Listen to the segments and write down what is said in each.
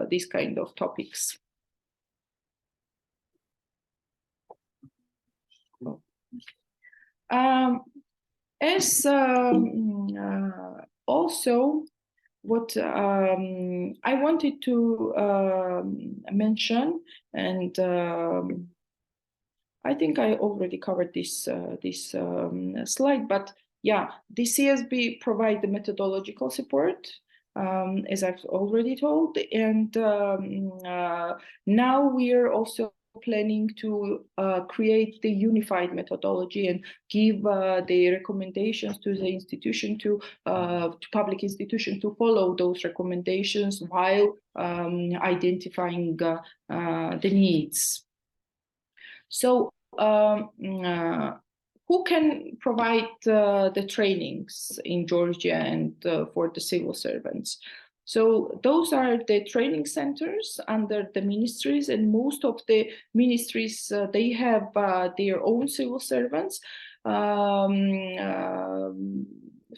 these kind of topics. Also, what I wanted to mention, and I think I already covered this slide, but yeah, the CSB provide the methodological support, as I've already told, and now we are also planning to create the unified methodology and give the recommendations to the institution, to public institution, to follow those recommendations while identifying the needs. So who can provide the trainings in Georgia and for the civil servants? So those are the training centers under the ministries, and most of the ministries, they have their own civil servants.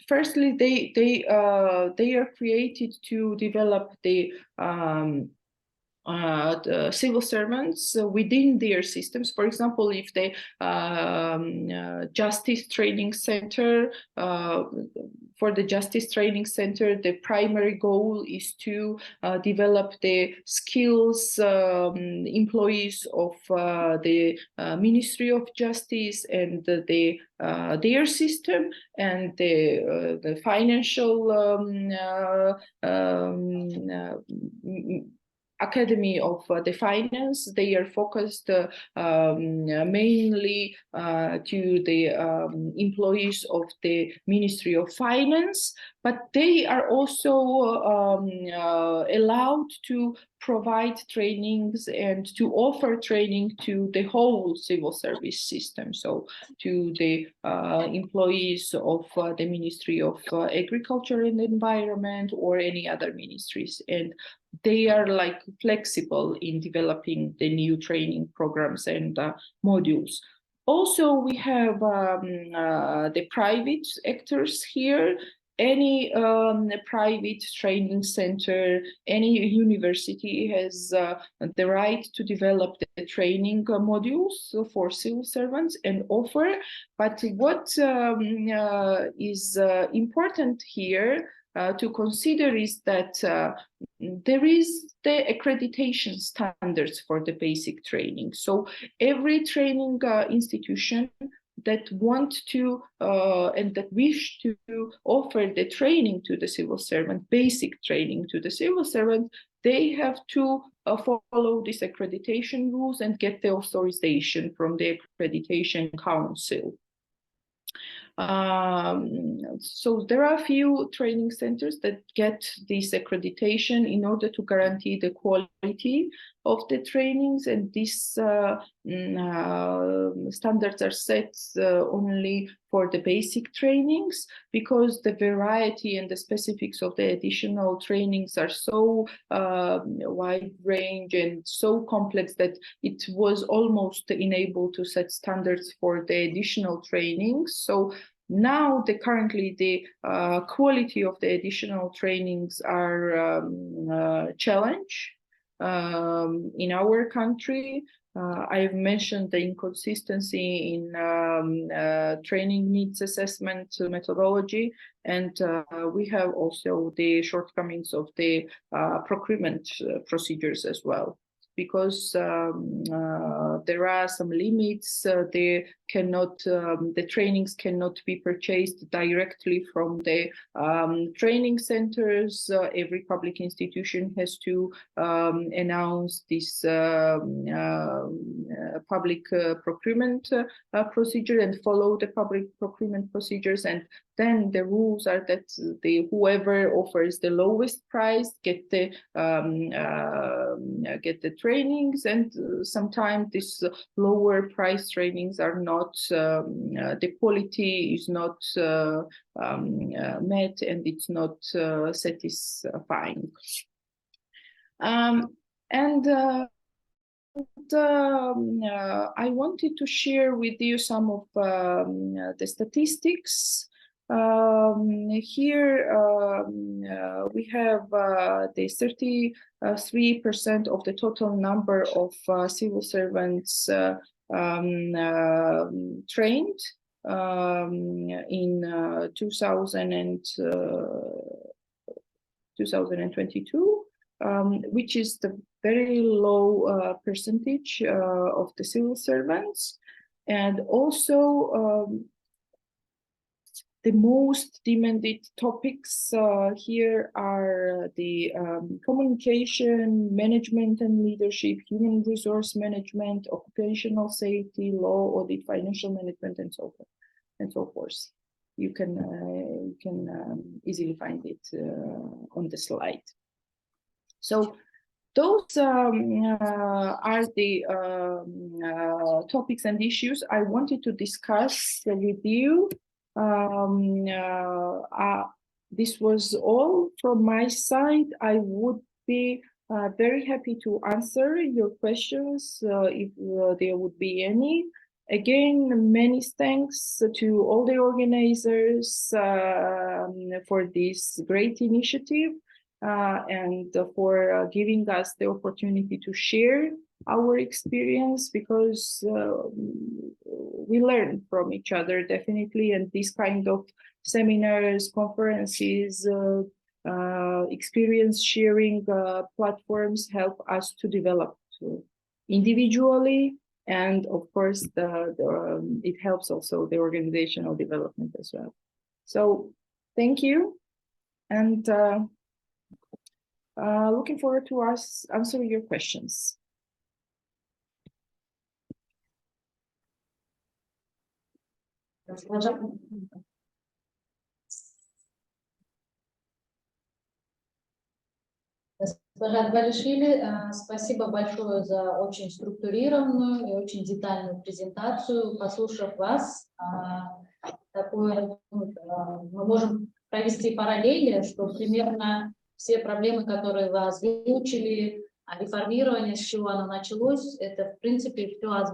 Firstly, they are created to develop the civil servants within their systems. For example, if the Justice Training Center, for the Justice Training Center, the primary goal is to develop the skills employees of the Ministry of Justice and their system, and the financial Academy of the Finance. They are focused mainly to the employees of the Ministry of Finance, but they are also allowed to provide trainings and to offer training to the whole civil service system, so to the employees of the Ministry of Agriculture and Environment or any other ministries. And they are like flexible in developing the new training programs and modules. Also, we have the private actors here. Any private training center, any university has the right to develop the training modules for civil servants and offer. But what is important here to consider is that there is the accreditation standards for the basic training. So every training institution that want to and that wish to offer the training to the civil servant, basic training to the civil servant, they have to follow these accreditation rules and get the authorization from the Accreditation Council. So there are a few training centers that get this accreditation in order to guarantee the quality of the trainings, and these standards are set only for the basic trainings, because the variety and the specifics of the additional trainings are so wide range and so complex that it was almost unable to set standards for the additional trainings. So now currently the quality of the additional trainings are challenged in our country. I've mentioned the inconsistency in training needs assessment methodology, and we have also the shortcomings of the procurement procedures as well, because there are some limits. They cannot, the trainings cannot be purchased directly from the training centers. Every public institution has to announce this public procurement procedure and follow the public procurement procedures. And then the rules are that whoever offers the lowest price get the trainings, and sometimes these lower price trainings are not, the quality is not met, and it's not satisfying. I wanted to share with you some of the statistics Here we have the 33% of the total number of civil servants trained in 2022, which is the very low percentage of the civil servants. And also the most demanded topics here are the communication, management and leadership, human resource management, occupational safety, law, audit, financial management, and so forth. You can easily find it on the slide. So those are the topics and issues I wanted to discuss with you. This was all from my side. I would be very happy to answer your questions if there would be any. Again, many thanks to all the organizers for this great initiative and for giving us the opportunity to share our experience, because we learn from each other definitely, and this kind of seminars, conferences, experience sharing platforms help us to develop individually, and of course it helps also the organizational development as well. So thank you, and looking forward to answering your questions. Госпожа Дбалишвили, спасибо большое за очень структурированную и очень детальную презентацию. Послушав вас, мы можем провести параллели, что примерно все проблемы, которые вы озвучили, реформирование, с чего оно началось, это в принципе все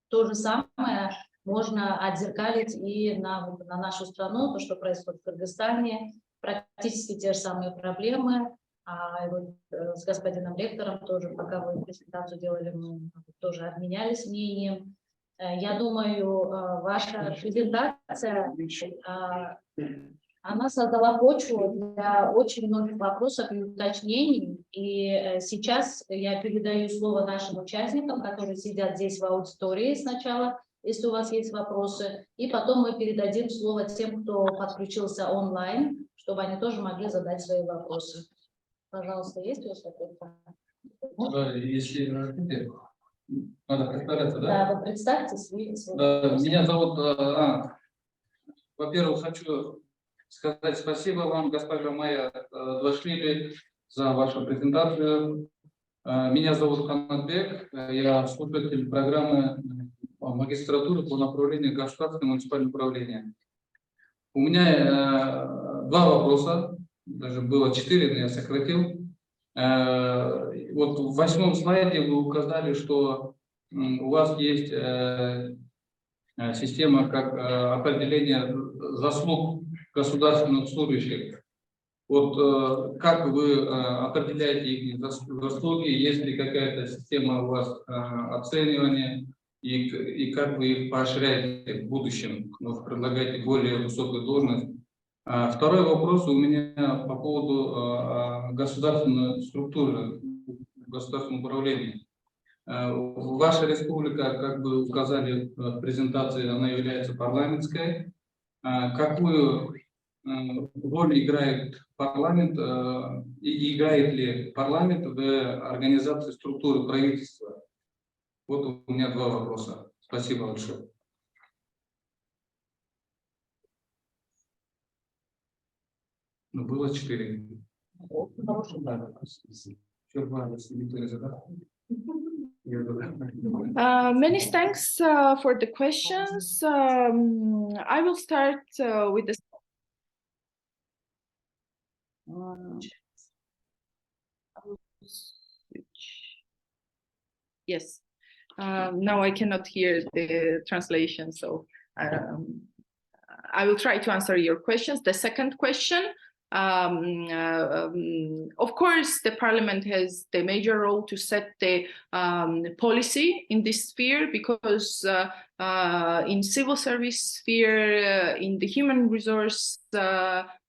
то же самое можно отзеркалить и на нашу страну, то, что происходит в Кыргызстане, практически те же самые проблемы. Вот с господином ректором тоже, пока вы презентацию делали, мы тоже обменялись мнением. Я думаю, ваша презентация, она создала почву для очень многих вопросов и уточнений. И сейчас я передаю слово нашим участникам, которые сидят здесь в аудитории сначала, если у вас есть вопросы, и потом мы передадим слово тем, кто подключился онлайн, чтобы они тоже могли задать свои вопросы. Пожалуйста, есть у вас вопрос? Да, если надо представляться, да? Да, вы представьтесь. Да, меня зовут во-первых, хочу сказать спасибо вам, госпожа Майя Дбалишвили, за вашу презентацию. Меня зовут Ханатбек, я слушатель программы магистратуры по направлению государственного муниципального управления. У меня два вопроса, даже было 4, но я сократил. Вот в 8-м слайде вы указали, что у вас есть система как определение заслуг государственных служащих. Вот как вы определяете их заслуги, есть ли какая-то система у вас оценивания, и как вы их поощряете в будущем, может, предлагаете более высокую должность. Второй вопрос у меня по поводу государственной структуры, государственного управления. Ваша республика, как вы указали в презентации, она является парламентской. Какую роль играет парламент и играет ли парламент в организации структуры правительства? Вот у меня два вопроса. Спасибо большое. Ну, было 4. Many thanks for the questions. I will start with the yes. Now I cannot hear the translation, so I will try to answer your questions. The second question, of course, the parliament has the major role to set the policy in this sphere, because in civil service sphere, in the human resource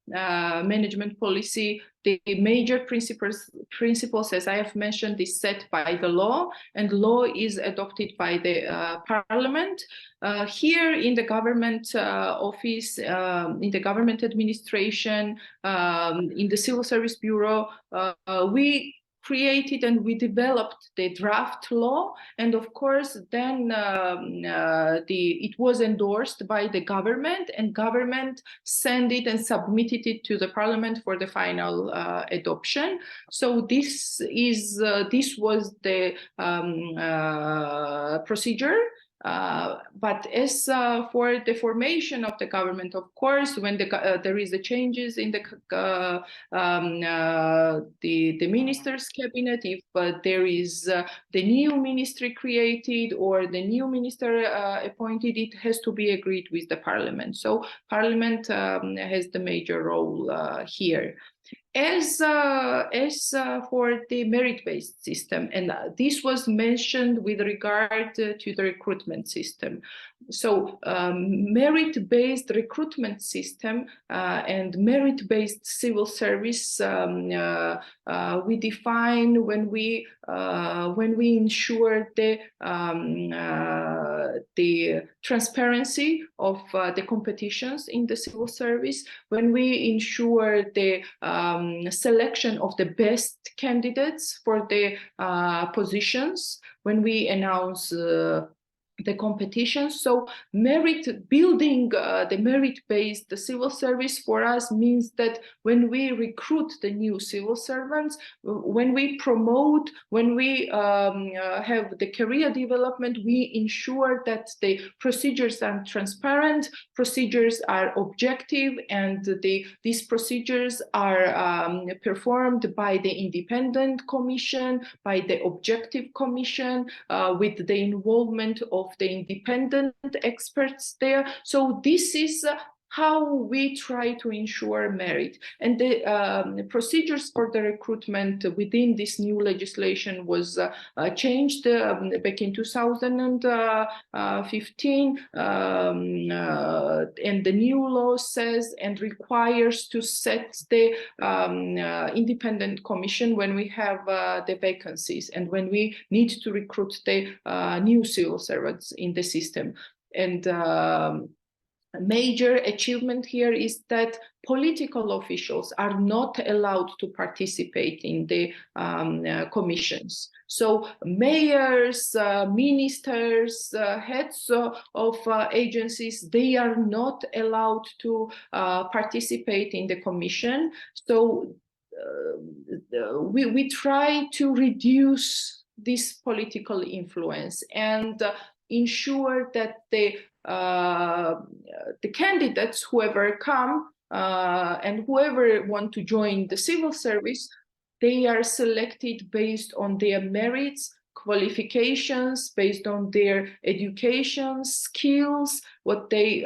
management policy, the major principles, as I have mentioned, is set by the law, and law is adopted by the parliament. Here in the government office, in the government administration, in the Civil Service Bureau, we created and we developed the draft law, and of course then it was endorsed by the government, and government sent it and submitted it to the parliament for the final adoption. So this was the procedure. But as for the formation of the government, of course, when there is a changes in the minister's cabinet, if there is the new ministry created or the new minister appointed, it has to be agreed with the parliament. So parliament has the major role here. As for the merit-based system, and this was mentioned with regard to the recruitment system. So merit-based recruitment system and merit-based civil service we define when we ensure the transparency of the competitions in the civil service, when we ensure the selection of the best candidates for the positions, when we announce the competition. So merit building, the merit-based civil service for us means that when we recruit the new civil servants, when we promote, when we have the career development, we ensure that the procedures are transparent, procedures are objective, and these procedures are performed by the independent commission, by the objective commission, with the involvement of the independent experts there. So this is how we try to ensure merit. And the procedures for the recruitment within this new legislation was changed back in 2015. And the new law says and requires to set the independent commission when we have the vacancies and when we need to recruit the new civil servants in the system. And a major achievement here is that political officials are not allowed to participate in the commissions. So mayors, ministers, heads of agencies, they are not allowed to participate in the commission. So we try to reduce this political influence and ensure that the candidates, whoever come and whoever want to join the civil service, they are selected based on their merits, qualifications, based on their education, skills, what they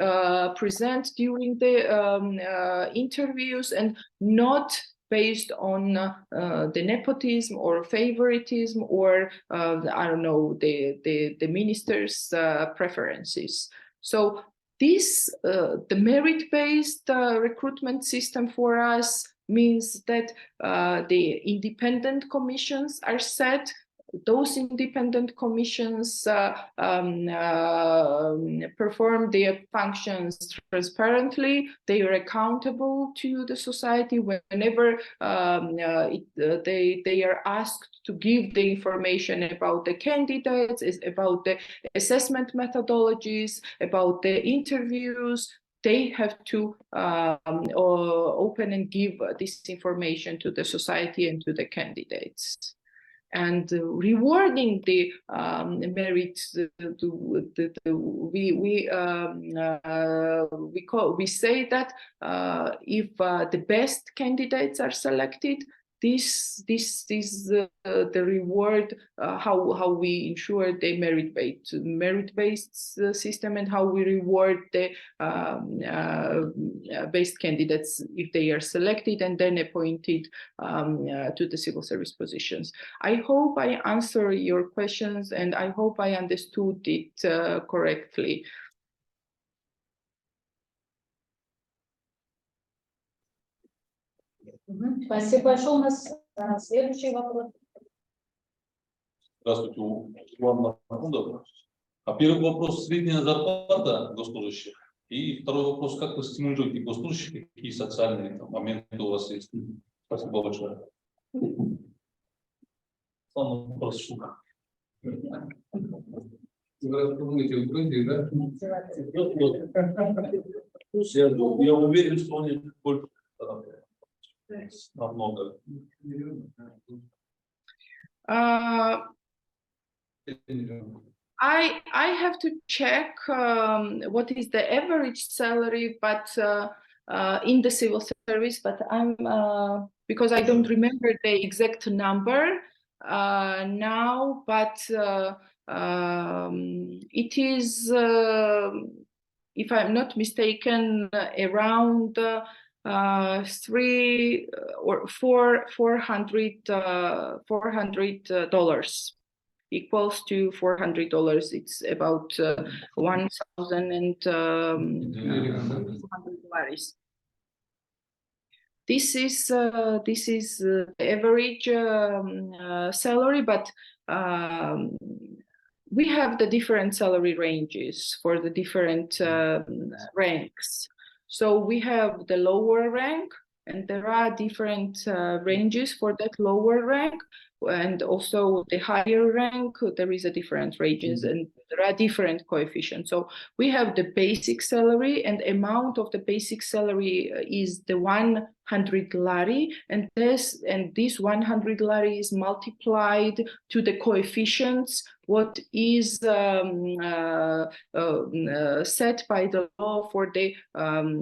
present during the interviews, and not based on the nepotism or favoritism or I don't know, the minister's preferences. So this the merit-based recruitment system for us means that the independent commissions are set. Those independent commissions perform their functions transparently. They are accountable to the society whenever they are asked to give the information about the candidates, about the assessment methodologies, about the interviews. They have to open and give this information to the society and to the candidates. And rewarding the merits, we say that if the best candidates are selected, this is the reward, how we ensure the merit-based system, and how we reward the based candidates if they are selected and then appointed to the civil service positions. I hope I answer your questions, and I hope I understood it correctly. Спасибо большое. У нас следующий вопрос. Здравствуйте, Иван Махмудов. Первый вопрос: средняя зарплата госслужащих. И второй вопрос: как вы стимулируете госслужащих, какие социальные моменты у вас есть? Спасибо большое. Вопрос. Вы думаете, в Грузии, да? Я уверен, что у них больше намного. I have to check what is the average salary, but in the civil service. But I'm because I don't remember the exact number now. But it is, if I'm not mistaken, around $300 or $400 equals to $400. It's about 1,200 lari. This is the average salary, but we have the different salary ranges for the different ranks. So we have the lower rank, and there are different ranges for that lower rank, and also the higher rank, there is a different ranges, and there are different coefficients. So we have the basic salary, and amount of the basic salary is the 100 lari, and this 100 lari is multiplied to the coefficients what is set by the law for the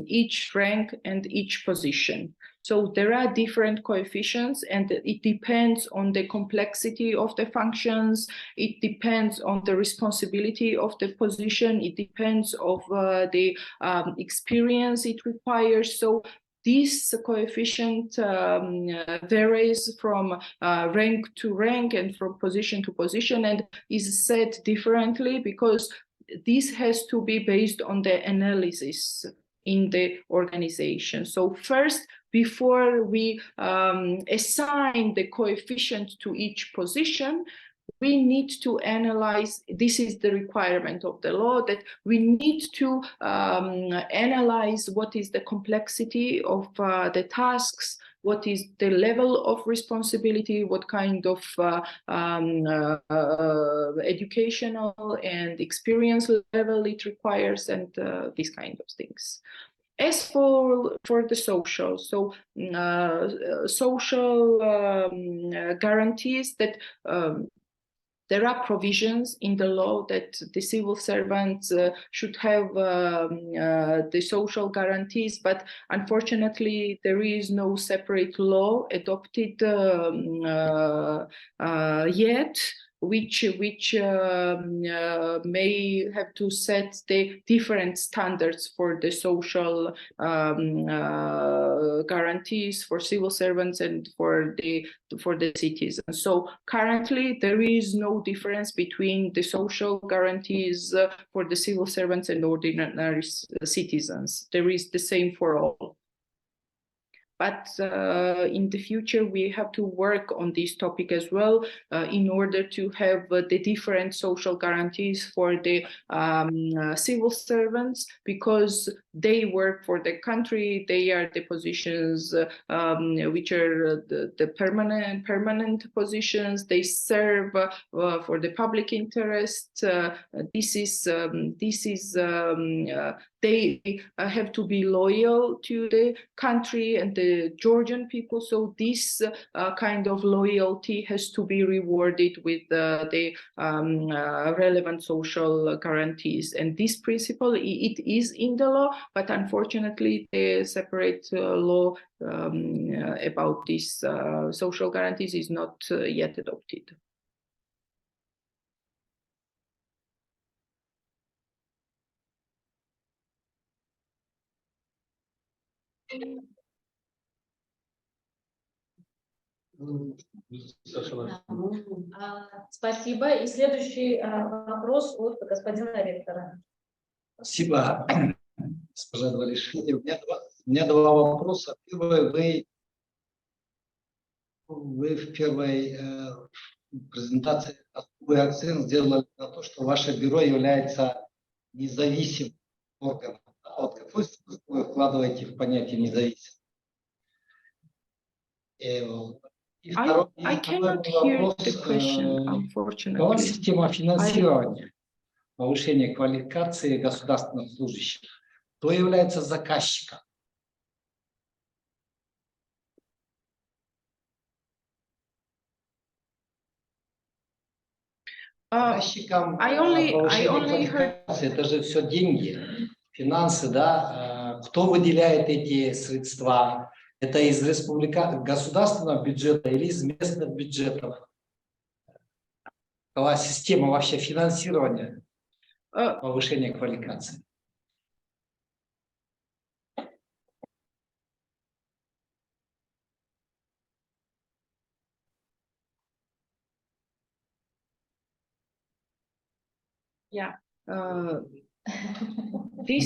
each rank and each position. So there are different coefficients, and it depends on the complexity of the functions. It depends on the responsibility of the position. It depends on the experience it requires. So this coefficient varies from rank to rank and from position to position, and is set differently because this has to be based on the analysis in the organization. So first, before we assign the coefficient to each position, we need to analyze, this is the requirement of the law, that we need to analyze what is the complexity of the tasks, what is the level of responsibility, what kind of educational and experience level it requires, and these kind of things. As for the social, so social guarantees that there are provisions in the law that the civil servants should have the social guarantees, but unfortunately there is no separate law adopted yet, which may have to set the different standards for the social guarantees for civil servants and for the citizens. So currently there is no difference between the social guarantees for the civil servants and ordinary citizens. There is the same for all. But in the future, we have to work on this topic as well in order to have the different social guarantees for the civil servants, because they work for the country. They are the positions which are the permanent positions. They serve for the public interest. They have to be loyal to the country and the Georgian people. So this kind of loyalty has to be rewarded with the relevant social guarantees. And this principle, it is in the law, but unfortunately the separate law about these social guarantees is not yet adopted. Спасибо. И следующий вопрос от господина ректора. Спасибо, госпожа Двалишвили. У меня два вопроса. Первый, вы в первой презентации особый акцент сделали на то, что ваше бюро является независимым органом. Вот какой смысл вы вкладываете в понятие независимый? I cannot hear the question, unfortunately. Какова система финансирования, повышения квалификации государственных служащих? Кто является заказчиком? Заказчиком повышения квалификации, это же все деньги, финансы, да? Кто выделяет эти средства? Это из государственного бюджета или из местных бюджетов? Какова система вообще финансирования повышения квалификации? Yeah. The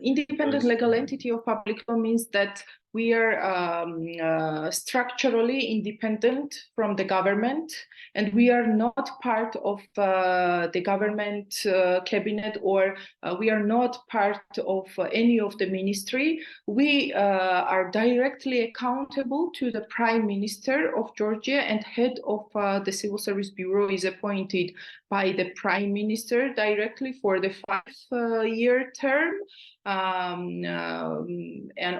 independent legal entity of public law means that we are structurally independent from the government, and we are not part of the government cabinet, or we are not part of any of the ministry. We are directly accountable to the Prime Minister of Georgia, and head of the Civil Service Bureau is appointed by the Prime Minister directly for the 5-year term. And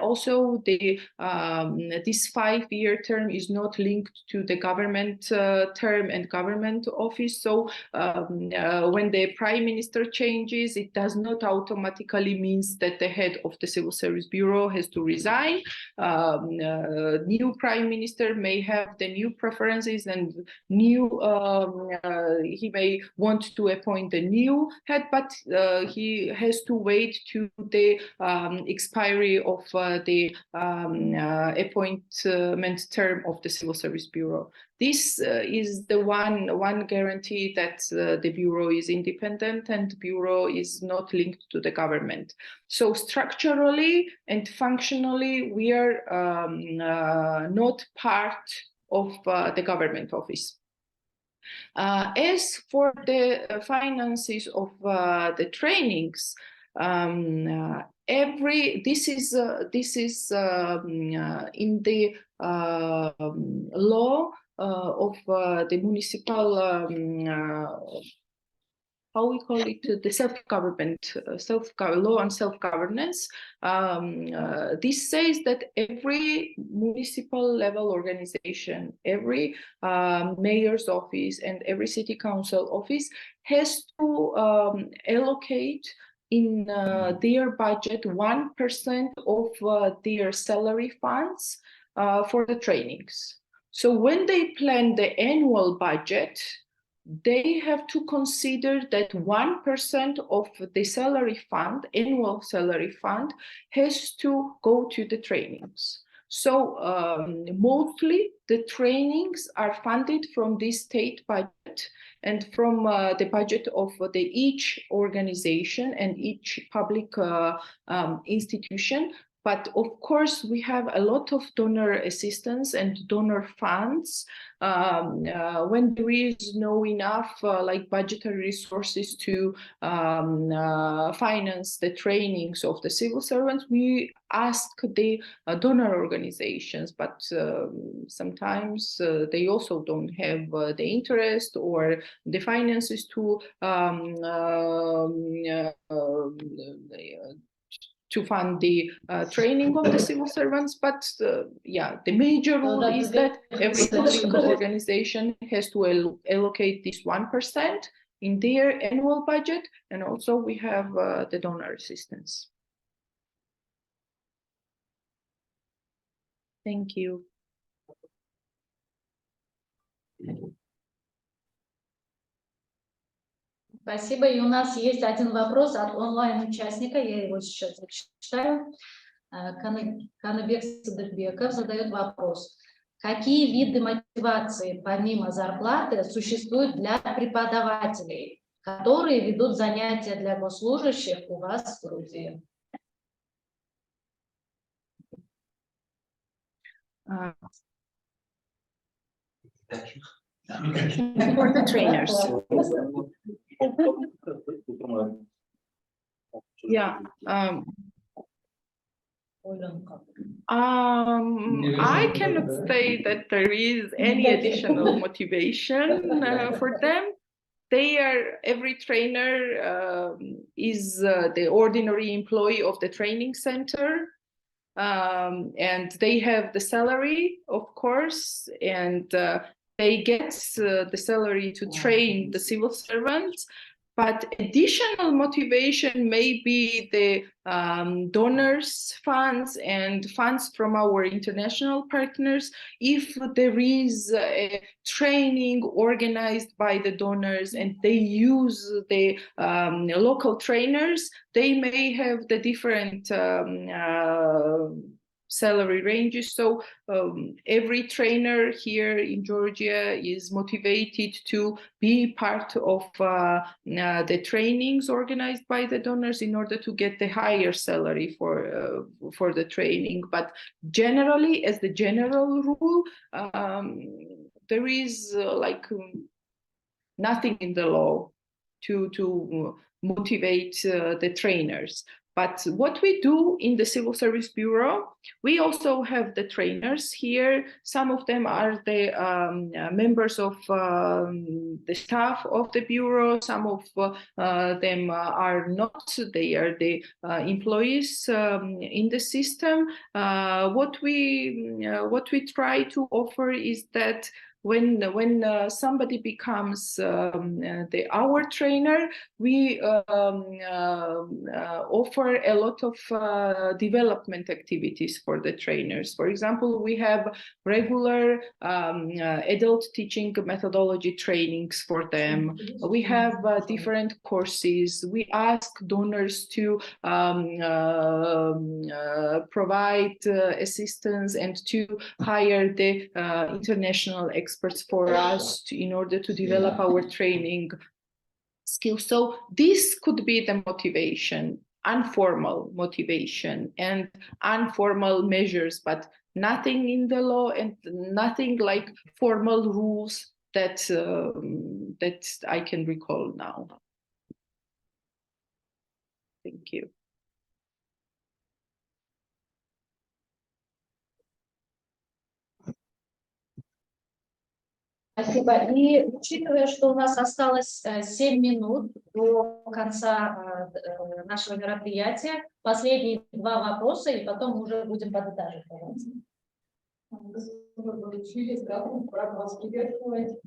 also this 5-year term is not linked to the government term and government office. So when the Prime Minister changes, it does not automatically means that the head of the Civil Service Bureau has to resign. New Prime Minister may have the new preferences, and he may want to appoint a new head, but he has to wait to the expiry of the appointment term of the Civil Service Bureau. This is the one guarantee that the Bureau is independent and the Bureau is not linked to the government. So structurally and functionally, we are not part of the government office. As for the finances of the trainings, this is in the law of the municipal, how we call it, the self-government, law on self-governance. This says that every municipal level organization, every mayor's office and every city council office has to allocate in their budget 1% of their salary funds for the trainings. So when they plan the annual budget, they have to consider that 1% of the salary fund, annual salary fund, has to go to the trainings. So mostly the trainings are funded from the state budget and from the budget of each organization and each public institution. But of course, we have a lot of donor assistance and donor funds when there is no enough like budgetary resources to finance the trainings of the civil servants. We ask the donor organizations, but sometimes they also don't have the interest or the finances to fund the training of the civil servants. But yeah, the major rule is that every political organization has to allocate this 1%, in their annual budget, and also we have the donor assistance. Thank you. Спасибо. И у нас есть один вопрос от онлайн-участника. Я его сейчас зачитаю. Канабек Садыкбеков задает вопрос. Какие виды мотивации помимо зарплаты существуют для преподавателей, которые ведут занятия для госслужащих у вас в Грузии? For the trainers. Yeah. I cannot say that there is any additional motivation for them. Every trainer is the ordinary employee of the training center. And they have the salary, of course, and they get the salary to train the civil servants. But additional motivation may be the donors funds and funds from our international partners. If there is a training organized by the donors and they use the local trainers, they may have the different salary ranges. So every trainer here in Georgia is motivated to be part of the trainings organized by the donors in order to get the higher salary for the training. But generally, as the general rule, there is nothing in the law to motivate the trainers. But what we do in the Civil Service Bureau, we also have the trainers here. Some of them are the members of the staff of the Bureau. Some of them are not. They are the employees in the system. What we try to offer is that when somebody becomes our trainer, we offer a lot of development activities for the trainers. For example, we have regular adult teaching methodology trainings for them. We have different courses. We ask donors to provide assistance and to hire the international experts for us in order to develop our training skills. So this could be the motivation, informal motivation and informal measures, but nothing in the law and nothing like formal rules that I can recall now. Thank you. Спасибо. И учитывая, что у нас осталось 7 минут до конца нашего мероприятия, последние 2 вопроса, и потом мы уже будем подытожить. Вы получили, как вас приветствовать,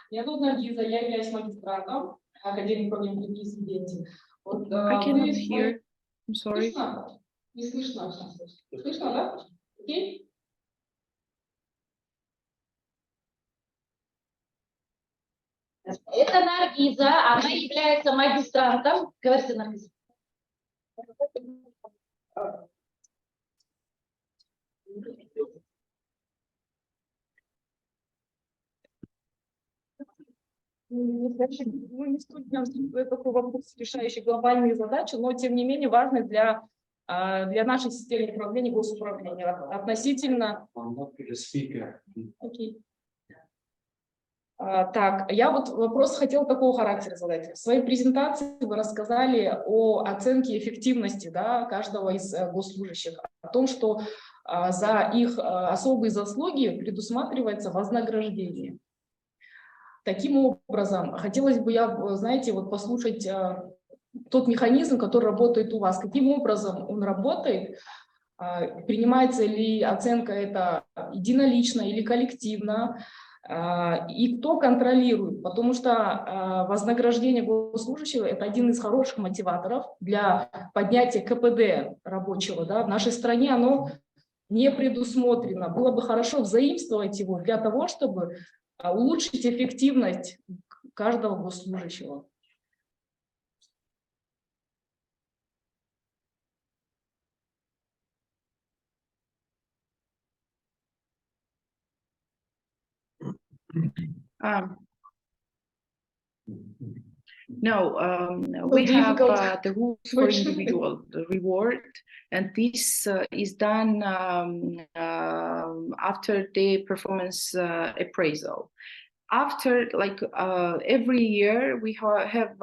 Я тут Надиза, я являюсь магистратом, академиком президенте. I cannot hear. I'm sorry. Слышно? Не слышно. Слышно, да? Окей? Это Наргиза, она является магистрантом. Говорите, Наргиза. Не студент, такой вопрос, решающий глобальные задачи, но тем не менее важный для нашей системы управления госуправления относительно. Okay. Так, я вот вопрос хотела такого характера задать. В своей презентации вы рассказали о оценке эффективности, да, каждого из госслужащих, о том, что за их особые заслуги предусматривается вознаграждение. Таким образом, хотелось бы, знаете, вот послушать тот механизм, который работает у вас, каким образом он работает, принимается ли оценка это единолично или коллективно, и кто контролирует, потому что вознаграждение госслужащего – это один из хороших мотиваторов для поднятия КПД рабочего. Да? В нашей стране оно не предусмотрено. Было бы хорошо взаимствовать его для того, чтобы улучшить эффективность каждого госслужащего. No, we have the rules for individual reward, and this is done after the performance appraisal. After, like every year, we have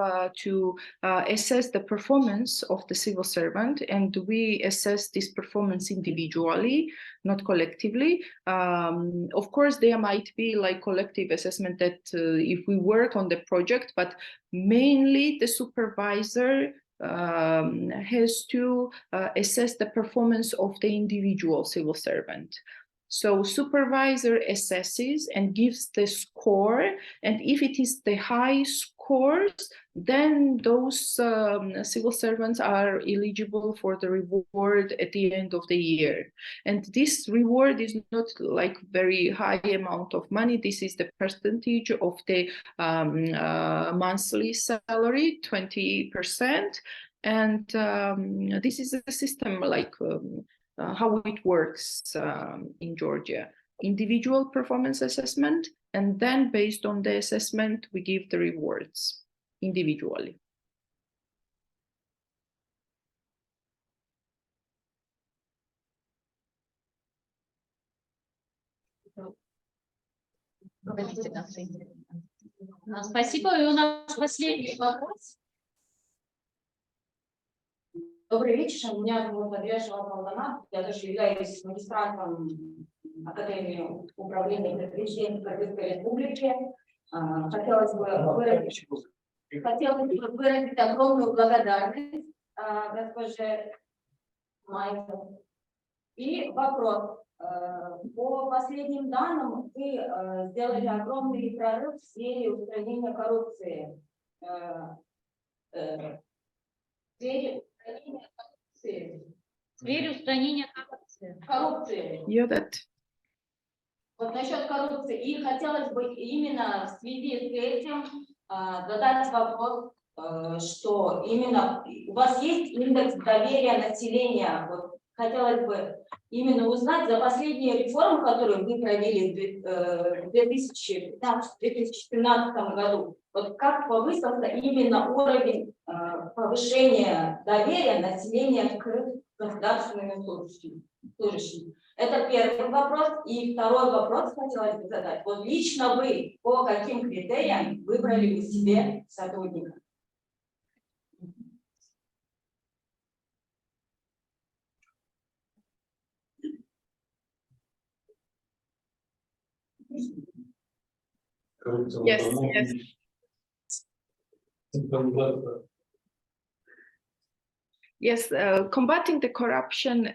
to assess the performance of the civil servant, and we assess this performance individually, not collectively. Of course, there might be like collective assessment that if we work on the project, but mainly the supervisor has to assess the performance of the individual civil servant. So supervisor assesses and gives the score, and if it is the high scores, then those civil servants are eligible for the reward at the end of the year. And this reward is not like very high amount of money. This is the percentage of the monthly salary, 20%. And this is a system like how it works in Georgia. Individual performance assessment, and then based on the assessment, we give the rewards individually. Спасибо. И у нас последний вопрос. Добрый вечер. Меня зовут Надежда Валдана. Я тоже являюсь магистрантом Академии управления предприятиями Кыргызской Республики. Хотелось бы выразить огромную благодарность госпоже Майку. И вопрос. По последним данным, вы сделали огромный прорыв в сфере устранения коррупции. В сфере устранения коррупции. Вот насчет коррупции. И хотелось бы именно в связи с этим задать вопрос, что именно у вас есть индекс доверия населения. Вот хотелось бы именно узнать за последние реформы, которые вы провели в 2015-2017 году, вот как повысился именно уровень повышения доверия населения к государственным служащим. Это первый вопрос. И второй вопрос хотелось бы задать. Вот лично вы по каким критериям выбрали себе сотрудника? Yes. Yes, combating the corruption,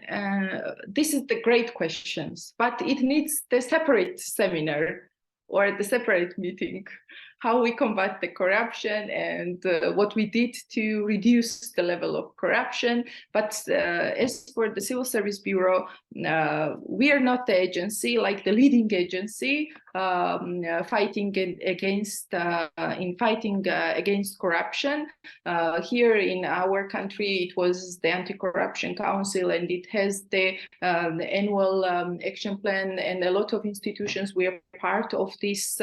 this is the great questions, but it needs the separate seminar or the separate meeting, how we combat the corruption and what we did to reduce the level of corruption. But as for the Civil Service Bureau, we are not the agency, like the leading agency fighting against corruption. Here in our country, it was the Anti-Corruption Council, and it has the annual action plan, and a lot of institutions were part of this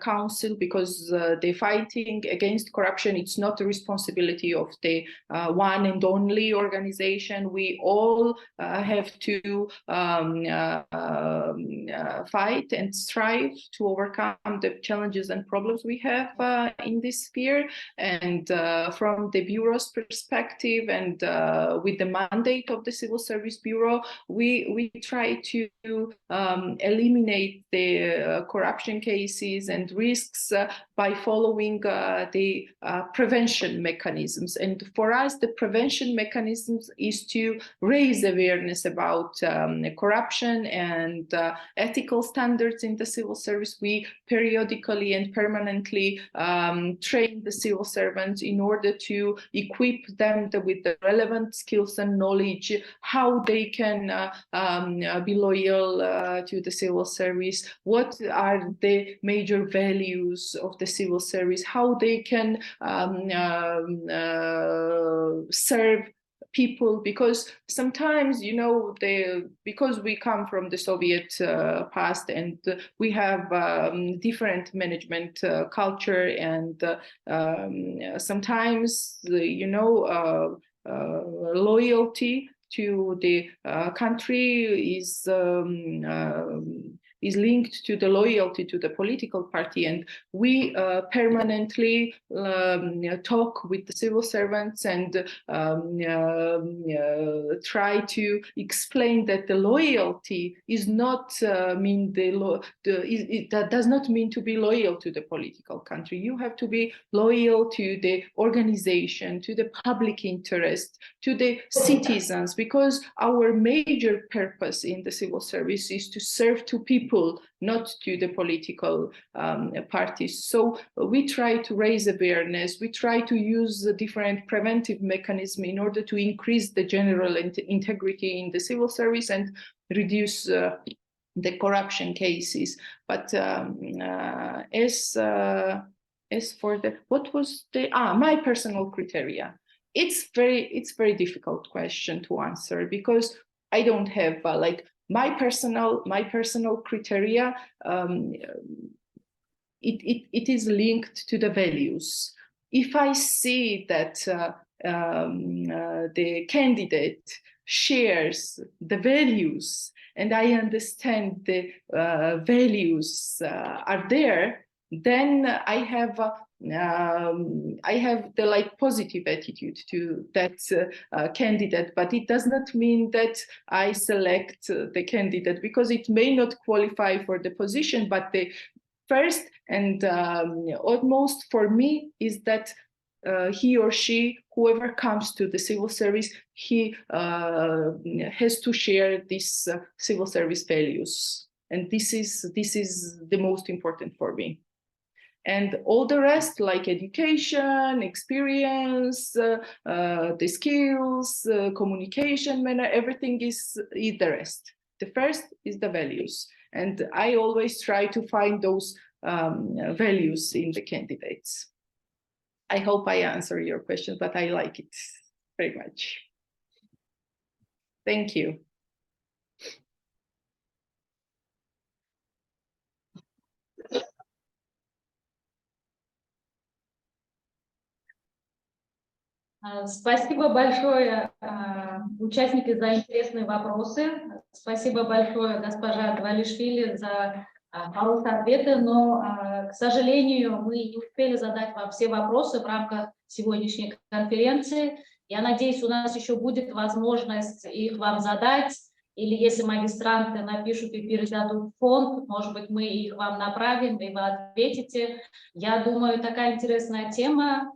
council, because the fighting against corruption, it's not the responsibility of the one and only organization. We all have to fight and strive to overcome the challenges and problems we have in this sphere. And from the Bureau's perspective, and with the mandate of the Civil Service Bureau, we try to eliminate the corruption cases and really risks by following the prevention mechanisms. And for us, the prevention mechanisms is to raise awareness about corruption and ethical standards in the civil service. We periodically and permanently train the civil servants in order to equip them with the relevant skills and knowledge, how they can be loyal to the civil service, what are the major values of the civil service, how they can serve people, because sometimes, you know, because we come from the Soviet past and we have different management culture, and sometimes, you know, loyalty to the country is linked to the loyalty to the political party. And we permanently talk with the civil servants and try to explain that the loyalty is not mean that does not mean to be loyal to the political country. You have to be loyal to the organization, to the public interest, to the citizens, because our major purpose in the civil service is to serve to people, not to the political parties. So we try to raise awareness. We try to use the different preventive mechanisms in order to increase the general integrity in the civil service and reduce the corruption cases. But as for the, what was the, my personal criteria, it's very difficult question to answer, because I don't have like my personal criteria. It is linked to the values. If I see that the candidate shares the values and I understand the values are there, then I have the like positive attitude to that candidate. But it does not mean that I select the candidate because it may not qualify for the position. But the first and utmost for me is that he or she, whoever comes to the civil service, he has to share these civil service values, and this is the most important for me. And all the rest, like education, experience, the skills, communication manner, everything is the rest. The first is the values, and I always try to find those values in the candidates. I hope I answer your question, but I like it very much. Thank you. Спасибо большое, участники, за интересные вопросы. Спасибо большое, госпожа Двалишвили, за хорошие ответы, но, к сожалению, мы не успели задать вам все вопросы в рамках сегодняшней конференции. Я надеюсь, у нас еще будет возможность их вам задать, или если магистранты напишут и передадут в фонд, может быть, мы их вам направим, и вы ответите. Я думаю, такая интересная тема,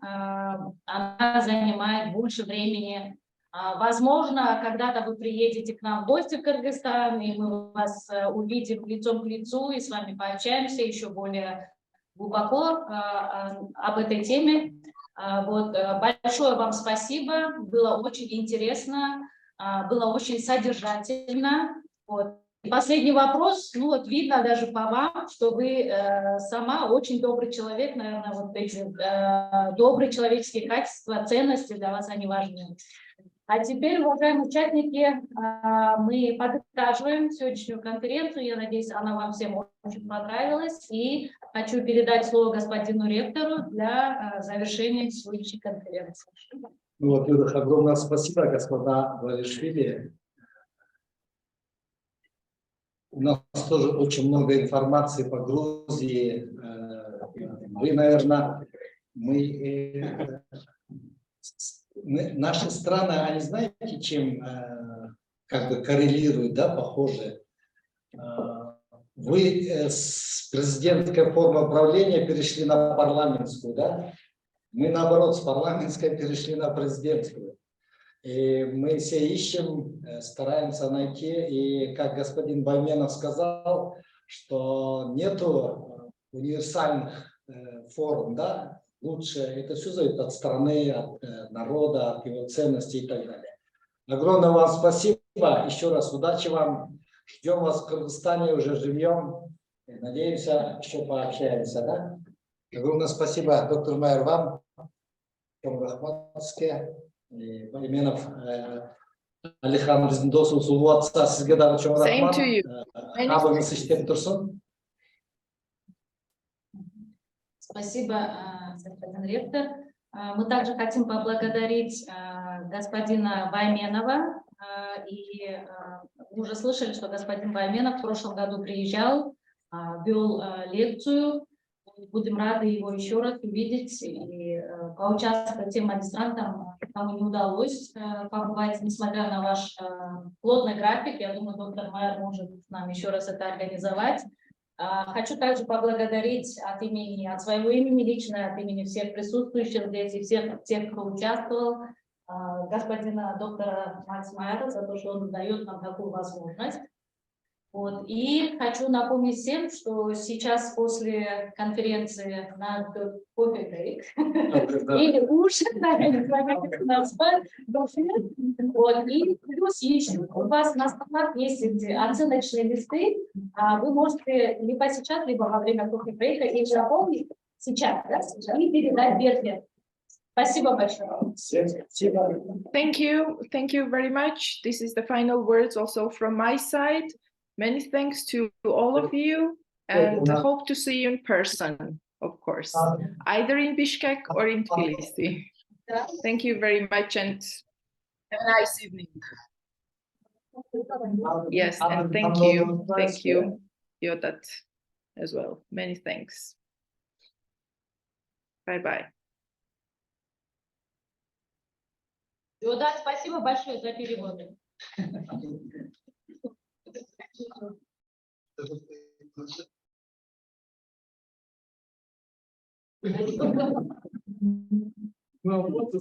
она занимает больше времени. Возможно, когда-то вы приедете к нам в гости в Кыргызстан, и мы вас увидим лицом к лицу и с вами пообщаемся еще более глубоко об этой теме. Вот, большое вам спасибо, было очень интересно, было очень содержательно. Вот. И последний вопрос, ну вот видно даже по вам, что вы сама очень добрый человек, наверное, вот эти добрые человеческие качества, ценности для вас они важны. А теперь, уважаемые участники, мы подытоживаем сегодняшнюю конференцию. Я надеюсь, она вам всем очень понравилась. И хочу передать слово господину ректору для завершения сегодняшней конференции. Ну, во-первых, огромное спасибо, господа Двалишвили. У нас тоже очень много информации по Грузии. Вы, наверное, наши страны, они знаете, чем как бы коррелируют, да, похожи? вы с президентской формы правления перешли на парламентскую, да? Мы, наоборот, с парламентской перешли на президентскую. И мы все ищем, стараемся найти. И как господин Байменов сказал, что нету универсальных форм, да? Лучше это все зависит от страны, от народа, от его ценностей и так далее. Огромное вам спасибо. Еще раз удачи вам. Ждем вас в Кыргызстане, уже живем. Надеемся, еще пообщаемся. Да? Огромное спасибо, доктор Майер, вам. Байменов Алихан біздің досымыз ұлы атса сізге дағы чоң рахмат. Қабылыңыз іштеп тұрсын. Спасибо, господин ректор. Мы также хотим поблагодарить господина Байменова. И вы уже слышали, что господин Байменов в прошлом году приезжал, вел лекцию. Будем рады его еще раз увидеть и поучаствовать тем магистрантам, кому не удалось побывать, несмотря на ваш плотный график. Я думаю, доктор Майер может нам еще раз это организовать. Хочу также поблагодарить от своего имени лично, от имени всех присутствующих здесь и всех тех, кто участвовал, господина доктора Майера за то, что он дает нам такую возможность. Вот. И хочу напомнить всем, что сейчас после конференции на кофе-брейк или уже вот. И плюс еще у вас на столах есть эти оценочные листы, вы можете либо сейчас, либо во время кофе-брейка их заполнить сейчас, да, и передать Берте. Спасибо большое. Thank you very much. This is the final words also from my side. Many thanks to all of you, and hope to see you in person, of course, either in Bishkek or in Tbilisi. Thank you very much and have a nice evening. Yes, and thank you, Yodat, as well. Many thanks. Bye-bye. Yodat, спасибо большое за переводы. Ну, вот